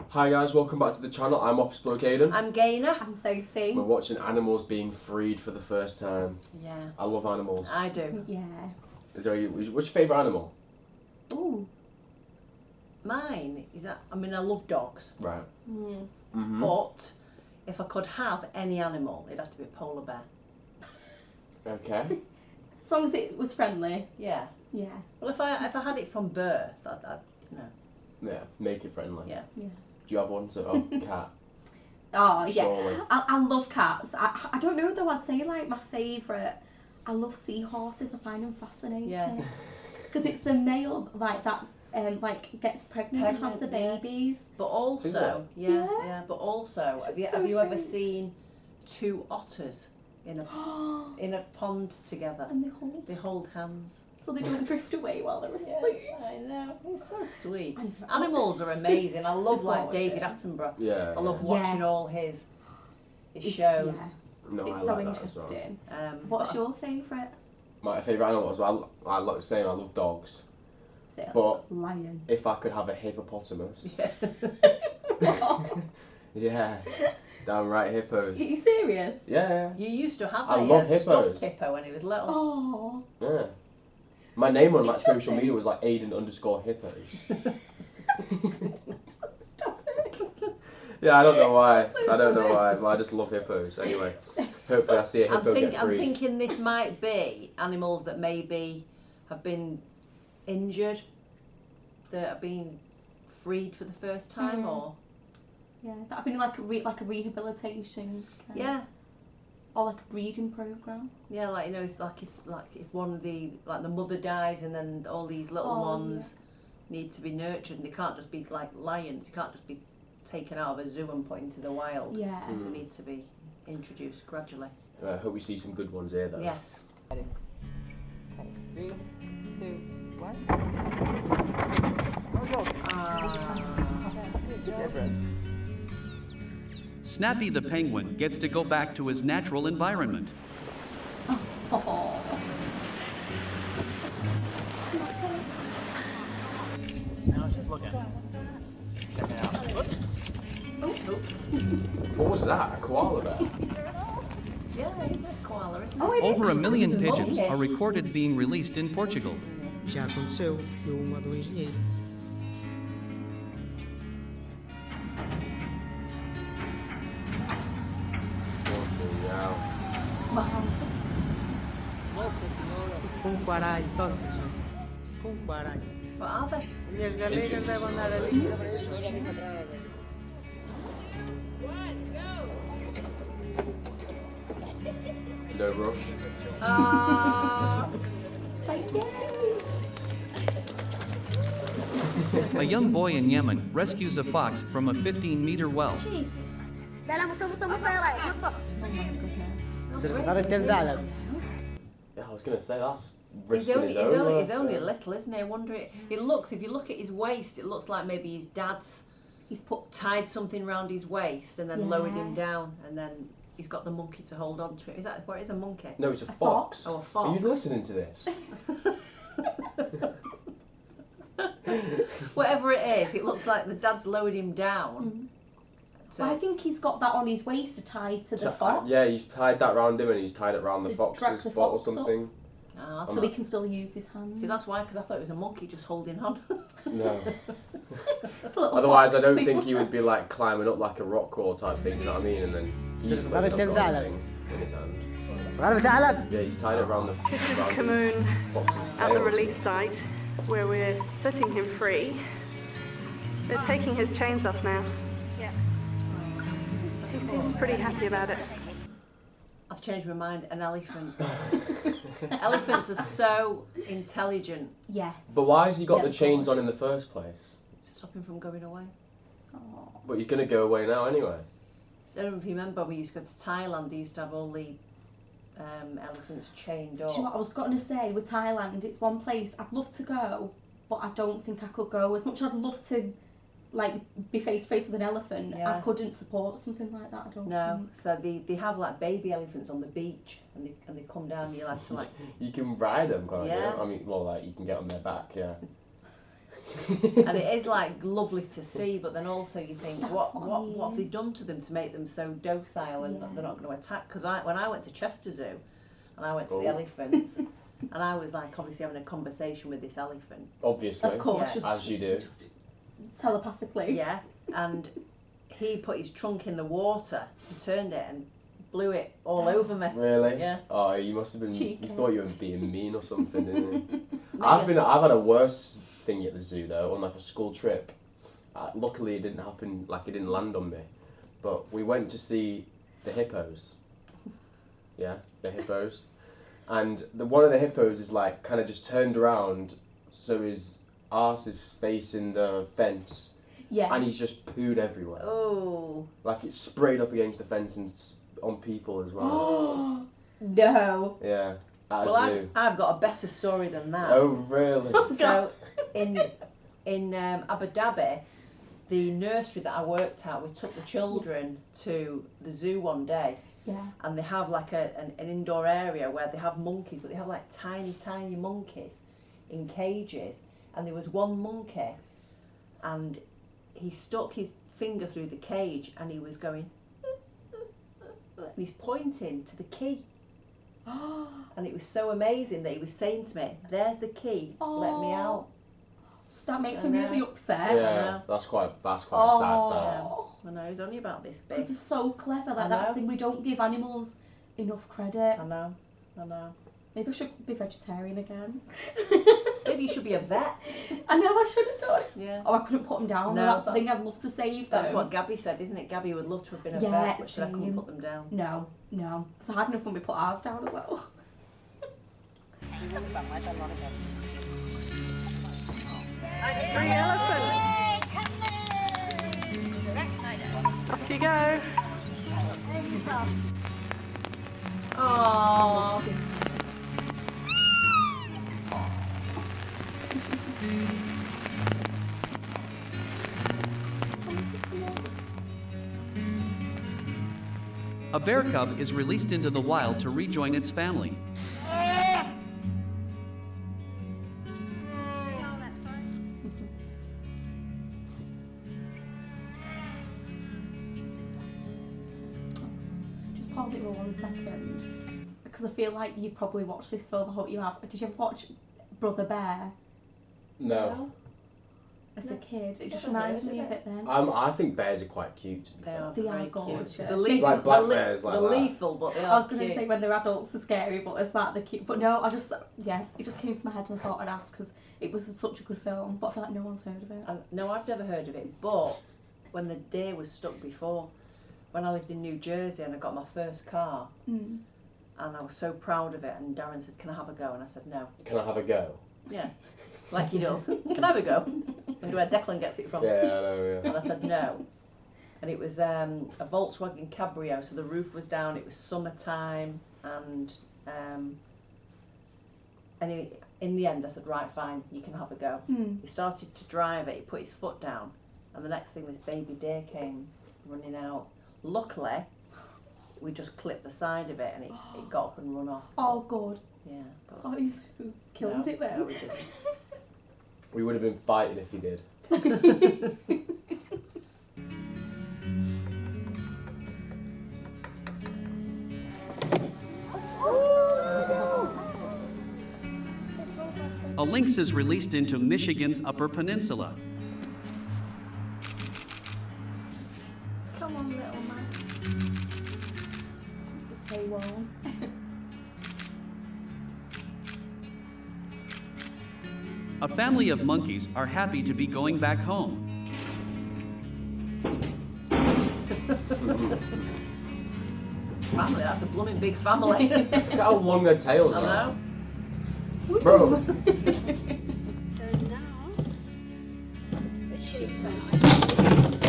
Hi guys, welcome back to the channel. I'm Office Bloke Aidan. I'm Gaynor. I'm Sophie. We're watching animals being freed for the first time. Yeah. I love animals. I do. Yeah. What's your favourite animal? Ooh. Mine is that, I mean, I love dogs. Right. Mm. Mm-hmm. But if I could have any animal, it'd have to be a polar bear. Okay. As long as it was friendly. Yeah. Yeah. Well, if I had it from birth, I'd you know. Yeah, make it friendly. Yeah. Yeah. Do you have one? So, cat. Oh yeah. Surely. I love cats. I don't know though. I'd say like my favourite. I love seahorses. I find them fascinating. Yeah. Because it's the male like that. Like gets pregnant and has the Pregnant, babies. But also, Yeah. But also, have So you ever strange. seen two otters in a pond together? And They hold hands. so they don't drift away while they're Yeah, asleep. I know. It's so sweet. I know. Animals are amazing. I love like Gorgeous. David Attenborough. Yeah. I love yeah. watching Yes. all his It's- shows. Yeah. No, It's I so like that as well. interesting. But What's your favourite? My favourite animal as well. I like the same. I love dogs. Is it But lion? if I could have a hippopotamus. Yeah. Yeah. Damn right, hippos. Are you serious? Yeah. You used to have I a love stuffed hippos. hippo when he was little. Oh. Yeah. My name on like social Interesting. media was like Aidan_hippos. Stop it. Yeah, I don't know why. I don't know why, but I just love hippos. Anyway, hopefully I see a hippo get I'm free. thinking this might be animals that maybe have been injured, that are being freed for the first time, or Yeah, that'd be like a rehabilitation. yeah, Or like a breeding program. yeah, like you know, if one of the the mother dies and then all these little Oh, ones need to be nurtured, and they can't just be like lions. You can't just be taken out of a zoo and put into the wild. Yeah. They need to be introduced gradually. I hope we see some good ones here though. Yes. 3, 2, 1. Snappy the penguin gets to go back to his natural environment. Oh. Now she's looking. Check it out. What was that? A koala bear? Yeah, he's a koala, isn't he? Oh, it is. Over 1 million It's a pigeons monkey. are recorded being released in Portugal. Já aconteceu numa do engenheiro. Wow. Nossa senhora. Com quaralho, todas. Com quaralho. What are they? E as galinhas devem andar ali. No rush. Like, yay. A young boy in Yemen rescues a fox from a 15-meter well. Jesus. Será ter dado. Yeah, I was gonna say that's He's risking only, his own life. he's only little, isn't he? I wonder. It looks. If you look at his waist, it looks like maybe his dad's He's put. tied something round his waist and then Yeah. lowered him down, and then he's got the monkey to hold on to it. Is that what is a monkey? No, it's a fox. fox. Oh, a fox. Are you listening to this? Whatever it is, it looks like the dad's lowered him down. So, I think he's got that on his waist to tie to the fox. Yeah, he's tied that round him and he's tied it round the To fox's drag the foot or fox up. something. So he can still use his hands. see, that's why, because I thought it was a monkey just holding on. No. It's a little Otherwise, I fox don't thing. think he would be like climbing up like a rock wall type thing, you know what I mean? And then he's Será got que tem a dado? thing in his hand. Será que تعلم. Yeah, he's tied it around the This is round his Camoon fox's at the tail. release site where we're setting him free. They're taking his chains off now. Yeah. He seems pretty happy about it. I've changed my mind. An elephant. Elephants are so intelligent. Yes. But why has he got Yeah, the chains of on in the first place? To stop him from going away. Oh. But he's going to go away now anyway. I don't know if you remember, we used to go to Thailand. They used to have all the elephants chained Do you know up. what I was going to say with Thailand? It's one place I'd love to go, but I don't think I could go. As much as I'd love to, like, be face to face with an elephant, Yeah. I couldn't support something like that. I don't. No, think. so they have like baby elephants on the beach, and they come down. You have to like You can ride them, can't Yeah. you? I mean, well, like you can get on their back, yeah. And it is like lovely to see, but then also you think, That's what what have they done to them to make them so docile and they're not going to attack? Because when I went to Chester Zoo and I went to the elephants, and I was like obviously having a conversation with this elephant. Obviously. Of course, Yeah. just, As you do. just telepathically. Yeah, and he put his trunk in the water and turned it and blew it all over me. Really? Yeah. Oh, you must have been. Cheeky. You thought you were being mean or something, didn't you? I've had a worse thing at the zoo though, on like a school trip. Luckily, it didn't happen. Like it didn't land on me, but we went to see the hippos. Yeah, the hippos, and one of the hippos is like kind of just turned around, so his arse is facing the fence. Yeah. And he's just pooed everywhere. Oh. Like it's sprayed up against the fence and on people as well. No. Yeah, at a Well, zoo. I've got a better story than that. Oh, really? So, in Abu Dhabi, the nursery that I worked at, we took the children to the zoo one day, Yeah. and they have like an indoor area where they have monkeys, but they have like tiny monkeys in cages, and there was one monkey, and he stuck his finger through the cage, and he was going, and he's pointing to the key. And it was so amazing that he was saying to me, "There's the key, let me out." So that makes I me really know. upset. Yeah, that's quite sad. That. I know, he's only about this Because big. they're so clever. I Like that's know. the thing, we don't give animals enough credit. I know. Maybe I should be vegetarian again. Maybe you should be a vet. I know I should have done. Yeah. Oh, I couldn't put them down. No, That's the that- thing I'd love to save That's them. what Gabby said, isn't it? Gabby would love to have been a Yeah, vet, but she couldn't same. put them down. No. Because I had enough when we put ours down as well. 3 elephants. Off you go. Oh. A bear cub is released into the wild to rejoin its family. Just pause it for 1 second. Because I feel like you've probably watched this film. I hope you have. Did you ever watch Brother Bear No. as a kid? It just Never heard reminded me of of it then. I think bears are quite cute. To be They fair. are They are very gorgeous. cute. It's like black bears like they're that. lethal, but they I are was going to cute. say when they're adults they're scary, but as that they're cute. But no, it just came to my head and I thought I'd ask because it was such a good film, but I feel like no one's heard of it. No, I've never heard of it, but when the deer was stuck before, when I lived in New Jersey and I got my first car, Mm. and I was so proud of it, and Darren said, "Can I have a go?" And I said, "No." Can I have a go? Yeah, like he does. Can I have a go? And where Declan gets it from. Yeah, I know. And I said no. And it was a Volkswagen Cabrio, so the roof was down, it was summertime, and in the end I said, right, fine, you can have a go. Mm. He started to drive it, he put his foot down, and the next thing this baby deer came running out. Luckily, we just clipped the side of it and it got up and run off. Oh, good. Yeah. But Oh, you killed no, it then. no, we didn't. We would have been fighting if you did. A lynx is released into Michigan's Upper Peninsula. Come on, little man. Just stay warm. A family of monkeys are happy to be going back home. Family, that's a blooming big family. Look at how long their tails I are. know. Bro. So now, it's sheet time.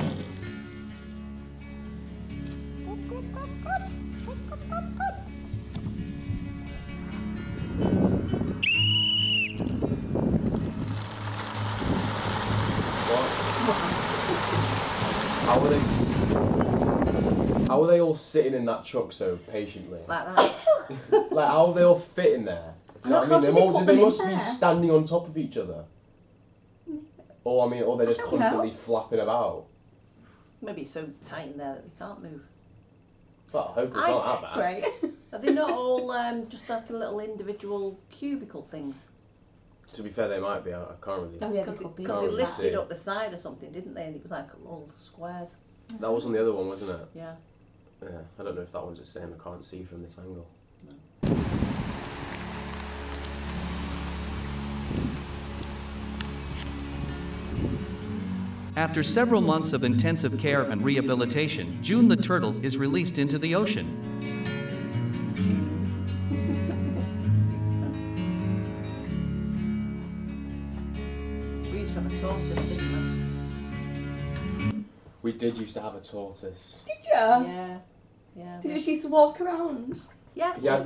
How are they all sitting in that truck so patiently? Like that. Like, how are they all fitting there? Do you know I know, what I mean? how do they put They them in must be there? standing on top of each other. Or they're just I don't constantly know. flapping about. Maybe it's so tight in there that they can't move. Well, I hope it's not that bad. Great. Are they not all just like a little individual cubicle things? To be fair, they might be. I can't really. Oh yeah, they could be. Can't Because they really lifted see. up the side or something, didn't they? And it was like little squares. That was on the other one, wasn't it? Yeah. Yeah. I don't know if that one's the same. I can't see from this angle. After several months of intensive care and rehabilitation, June the turtle is released into the ocean. We used to have a tortoise, didn't We did used to have a tortoise. Did you? we? Yeah. Did you just used to walk around? Yeah. He had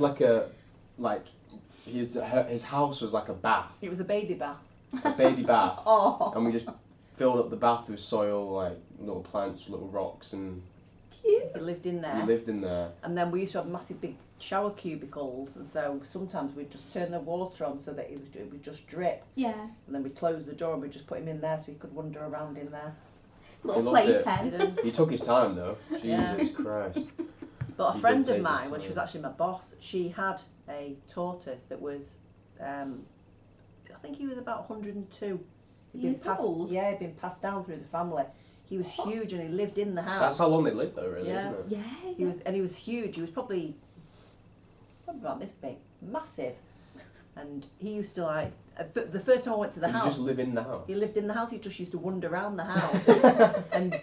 his house was like a bath, It was a baby bath. a baby bath, Oh, and we just filled up the bath with soil, like little plants, little rocks, and cute. He lived in we there. lived in there. And then we used to have massive big shower cubicles, and so sometimes we'd just turn the water on so that it would just drip, Yeah. and then we'd close the door and we'd just put him in there so he could wander around in there. Little loved it. playpen. He took his time though. Yeah. Jesus Christ. But a He friend did take of his mine, when she was time. actually my boss, she had a tortoise that was, I think he was about 102. He'd been Years passed, old? yeah, he'd been passed down through the family. He was Oh. huge and he lived in the house. That's how long they lived though, really, Yeah. isn't it? Yeah. He was huge. He was probably about this big, massive. And he used to like the first time I went to the Did you house. just live in the house? He lived in the house. He just used to wander around the house, and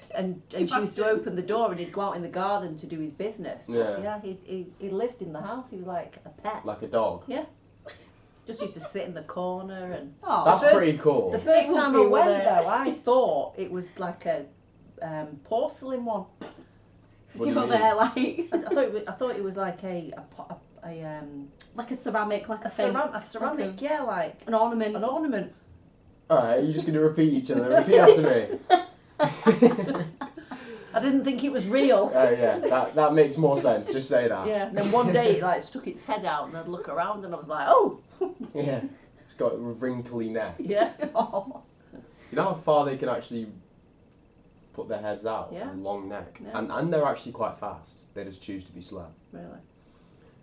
she used to open the door and he'd go out in the garden to do his business. Yeah. Yeah. He lived in the house. He was like a pet. Like a dog. Yeah. Just used to sit in the corner and. Oh, That's fir- pretty cool. The first would time be, I wouldn't went it? though, I thought it was like a porcelain one. What do you so mean? they're like I thought it was like a like a ceramic, like a, ceramic, yeah, like an ornament. an ornament. Alright, you're just going to repeat each other. Repeat after me. I didn't think it was real. Oh yeah, that makes more sense. Just say that. Yeah. And then one day it like stuck its head out and I'd look around and I was like, oh. Yeah. It's got a wrinkly neck. Yeah. Oh. You know how far they can actually put their heads out? Yeah. A long neck. Yeah. And they're actually quite fast. They just choose to be slow. Really.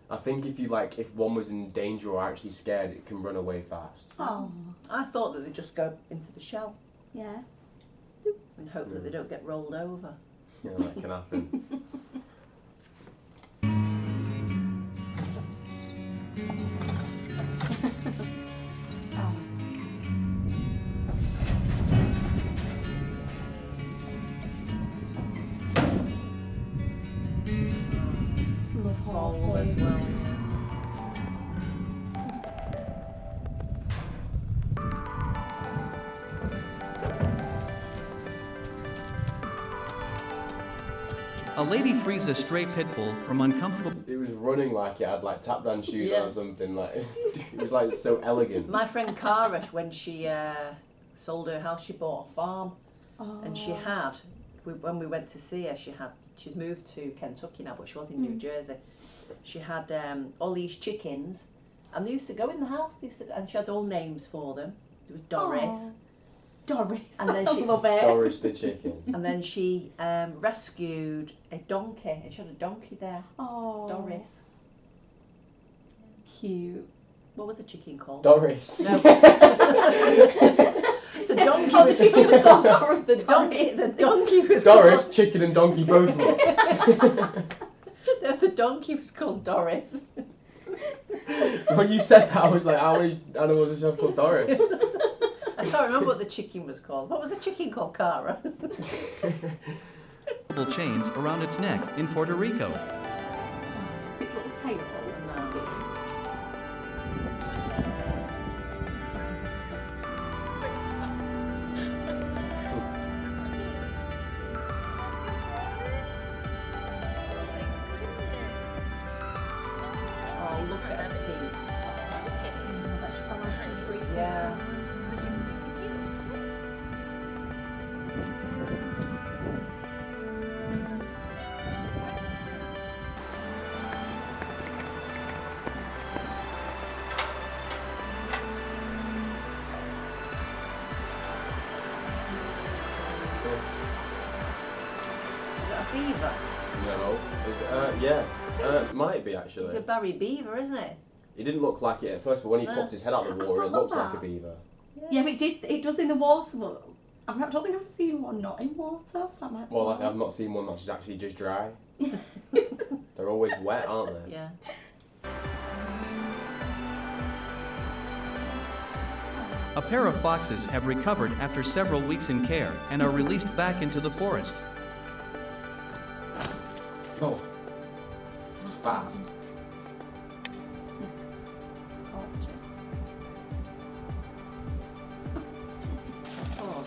I think if one was in danger or actually scared, it can run away fast. Oh. I thought that they'd just go into the shell Yeah. and hope that they don't get rolled over. Yeah, that can happen. Oh. Love Foal as horses. well. A lady frees a stray pit bull from uncomfortable. It was running like it had like tap dance shoes Yeah. on or something. Like it was like so elegant. My friend Cara, when she sold her house, she bought a farm. Oh. And she had, when we went to see her, she's moved to Kentucky now, but she was in New Jersey. She had all these chickens, and they used to go in the house. And she had all names for them. There was Doris, Oh. Doris. And then I she- love it. Doris the chicken. and then she rescued a donkey, and she had a donkey there. Oh. Doris. Cute. What was the chicken called? Doris. No. The donkey Oh, the was chicken was called Doris. the donkey was Doris, called, chicken and donkey both look. no, the donkey was called Doris. When you said that, I was like, how many animals does she have called Doris? I can't remember what the chicken was called. What was the chicken called, Cara? chains around its neck in Puerto Rico. Its little tail. Oh, look at her teeth. Yeah. a beaver? No. Yeah. Might be actually. It's a Barry Beaver, isn't it? He didn't look like it at first, but when he popped his head out of the water, it looked like a beaver. Yeah, but it does in the water, but I don't think I've seen one not in water. So that might be Well, like I've not seen one that's actually just dry. They're always wet, aren't they? Yeah. A pair of foxes have recovered after several weeks in care and are released back into the forest. Oh. It's fast. Oh.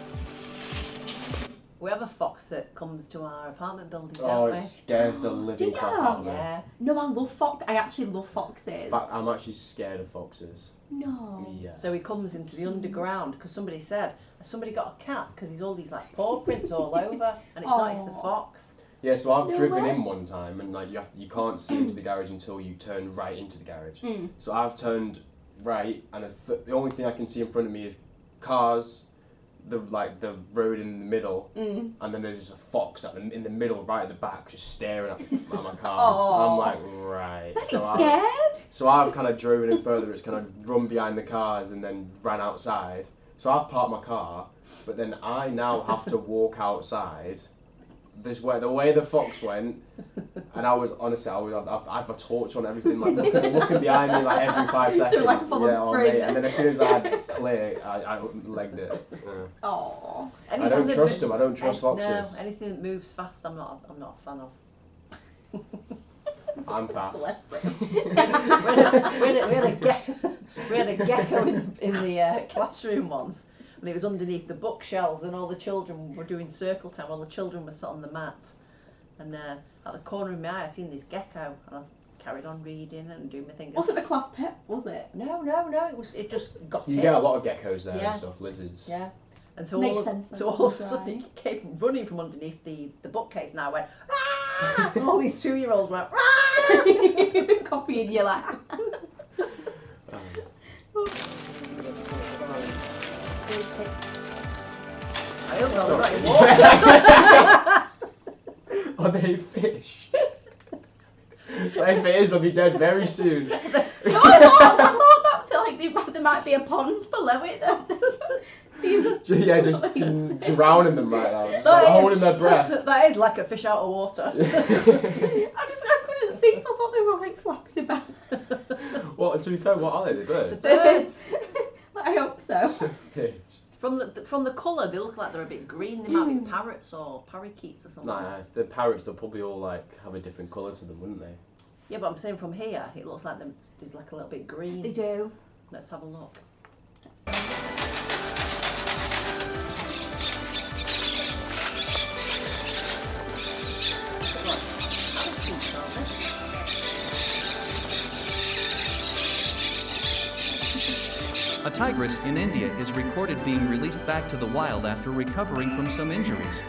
We have a fox that comes to our apartment building, Oh, don't it we? scares the living crap out of me. Yeah. No, I love fox. I actually love foxes. In fact, I'm actually scared of foxes. No. Yeah. So he comes into the underground because somebody said, somebody got a cat because he's all these like paw prints all over, and it's not, it's the fox. Yeah, so I've No driven way. in one time, and like you can't see into the garage until you turn right into the garage. So I've turned right, and the only thing I can see in front of me is cars, the road in the middle, and then there's a fox in the middle, right at the back, just staring at my car. Oh. I'm like, right. Are you scared? So I've kind of driven in further. It's kind of run behind the cars and then ran outside. So I've parked my car, but then I now have to walk outside. The way the fox went, and I was honestly, I had my torch on everything, like looking behind me like every 5 seconds. So like mate. And then as soon as I had clear, I legged it. Yeah. Oh. I don't trust them. I don't trust foxes. No, anything that moves fast, I'm not a fan of. I'm fast. we had a gecko in the classroom once, and it was underneath the bookshelves, and all the children were doing circle time. All the children were sat on the mat, and at the corner of my eye, I seen this gecko, and I carried on reading and doing my thing. Was it the class pet? Was it? No. It just got. You get a lot of geckos there and stuff, lizards. Yeah. And so Makes all sense, of a sudden he came running from underneath the bookcase, and I went, ah! And all these 2-year-olds went, ah! Copying you like. I hope not, they're not in water. Are they fish? So if it is, they'll be dead very soon. No, I thought that like there might be a pond below it. Yeah, just drowning them right now, just like holding their breath. That is like a fish out of water. I couldn't see, so I thought they were like flapping about. Well, to be fair, what are they? The birds? Birds. I hope so. Fish. From the colour, they look like they're a bit green. They might be parrots or parakeets or something. Nah, if they're parrots, they'll probably all like have a different colour to them, wouldn't they? Yeah, but I'm saying from here, it looks like there's like a little bit green. They do. Let's have a look. A tigress in India is recorded being released back to the wild after recovering from some injuries.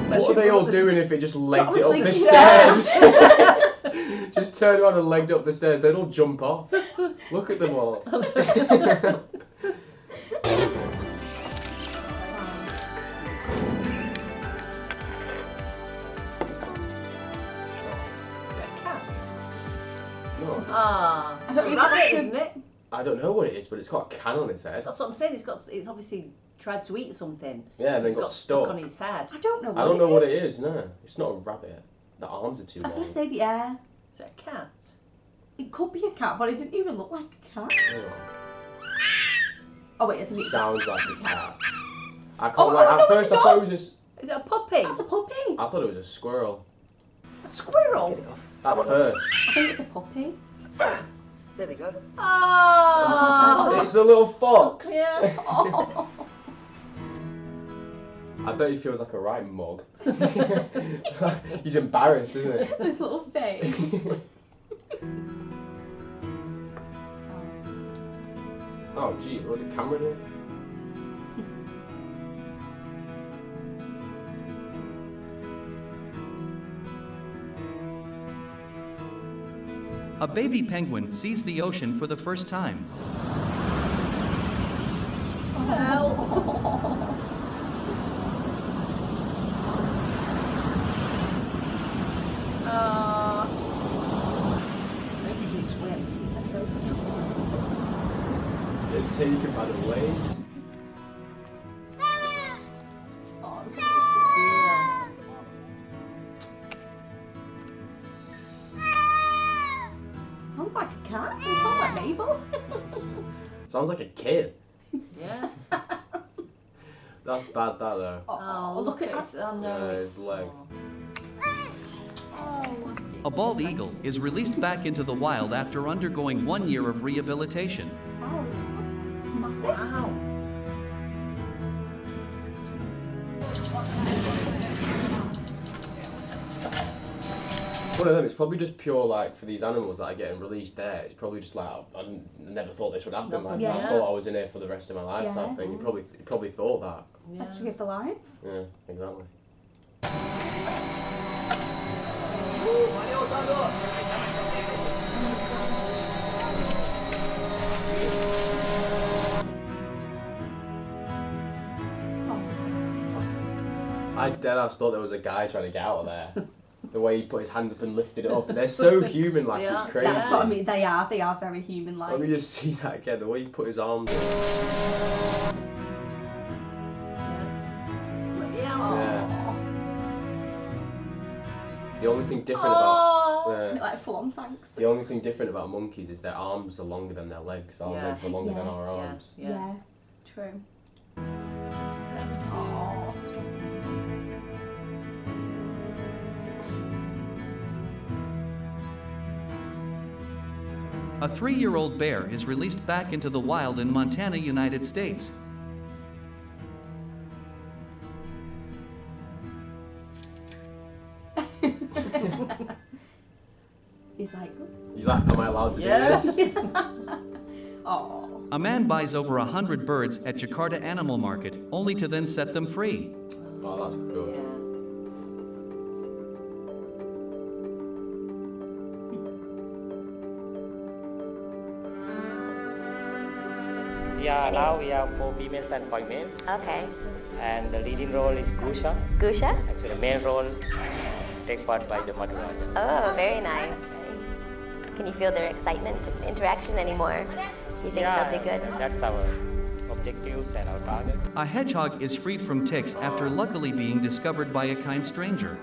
What are they all doing if it just legged it up the stairs? Just turned around and legged up the stairs. They'd all jump off. Look at them all. No. Ah, I thought it's you a rabbit, said- isn't it? I don't know what it is, but it's got a can on its head. That's what I'm saying. It's obviously tried to eat something. Yeah, and then It's got stuck stuck. on his head. I don't know. I don't know what it is. No, it's not a rabbit. The arms are too I was long. going to say the air. Is it a cat? It could be a cat, but it didn't even look like a cat. Hang on. Oh wait, isn't it? Sounds like a cat. I can't. Oh, like, no, at no, first, it's I a thought it dog. was Is it a puppy? That's a puppy. I thought it was a squirrel. A squirrel? At first, I think it's a puppy. There we go. Oh! it's a little fox. Yeah. Oh. I bet he feels like a right mug. He's embarrassed, isn't it? This little face. Oh, gee, look at the camera there. A baby penguin sees the ocean for the first time. Help. taken by the wave. Oh, look at this. Sounds like a cat. It sounds like Mabel. Sounds like a kid. Yeah. That's bad, that though. Oh, look at it. I know. Yeah, It's his leg. A bald eagle is released back into the wild after undergoing 1 year of rehabilitation. Oh, massive. Wow. One of them, it's probably just pure like for these animals that are getting released there. It's probably just like I never thought this would happen. Like Yeah. I thought I was in here for the rest of my life type Yeah. thing. You probably thought that. Best to give the lives. Yeah, exactly. I deadass thought there was a guy trying to get out of there. The way he put his hands up and lifted it up. They're so human, like Yeah. it's crazy. That's what I mean. They are very human-like. Let me just see that again. The way he put his arms up. Yeah. Yeah. The only thing different about Like full on thanks. the only thing different about monkeys is their arms are longer than their legs. Our Yeah. legs are longer than Yeah. our Yeah. arms. Yeah. True. Oh, stop. A 3-year-old bear is released back into the wild in Montana, United States. He's like, He's like, am I allowed to Yeah. do this? oh. A man buys over 100 birds at Jakarta Animal Market, only to then set them free. Oh, that's good. Yeah. Yeah, now we have 4 females and 5 males. Okay. And the leading role is Gusha. Gusha? Actually, the main role take part by the Madhuraja. Oh, very nice. Can you feel their excitement and interaction anymore? You think they'll do good? That's our objectives and our target. A hedgehog is freed from ticks after luckily being discovered by a kind stranger.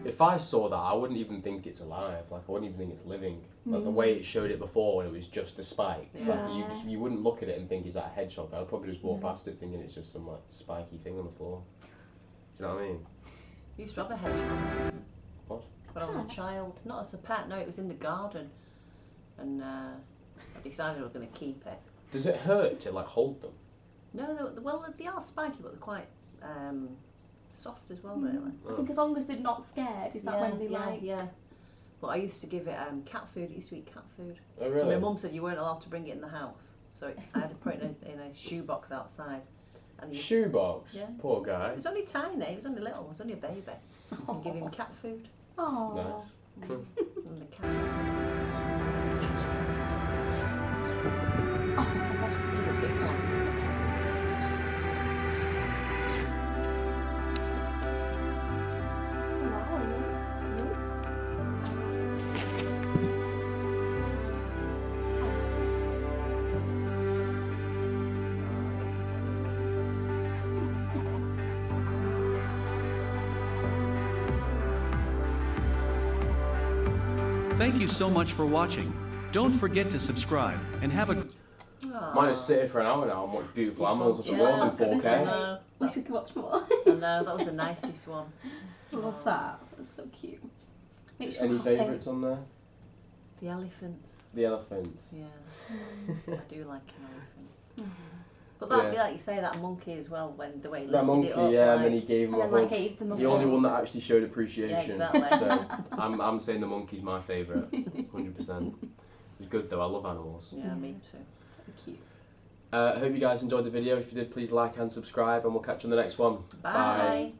If I saw that, I wouldn't even think it's alive. Like I wouldn't even think it's living. Like the way it showed it before when it was just the spikes. Like you wouldn't look at it and think, is that a hedgehog? I'd probably just walk past it thinking it's just some like spiky thing on the floor. Do you know what I mean? We used to have a hedgehog What? when I was a child. Not as a pet, no, it was in the garden. And I decided I was going to keep it. Does it hurt to like hold them? No, well, they are spiky, but they're quite soft as well, really. I think as long as they're not scared, is that when they like? Yeah. But I used to give it cat food. It used to eat cat food. Oh So really? my mum said you weren't allowed to bring it in the house. So I had to put it in a shoebox outside. And he, Shoebox. Yeah. Poor guy. it was only tiny. It was only little. It was only a baby. And give him cat food. Oh. Nice. And the cat. Thank you so much for watching. Don't forget to subscribe and have a Mine is sitting for an hour now. I'm watching beautiful animals of the world in 4K. We should watch more. I know, that was the nicest one. Love that. That's so cute. Makes you Any happy. favourites on there? The elephants. The elephants. Yeah. I do like an elephant. But that'd be like you say, that monkey as well, when the way he That lifted monkey, it up, yeah, like, and then he gave him And a then like hug. gave them a The only hug. one that actually showed appreciation. Yeah, exactly. So I'm saying the monkey's my favourite, 100%. It's good though. I love animals. Yeah, me too. So cute. I hope you guys enjoyed the video. If you did, please like and subscribe, and we'll catch you on the next one. Bye.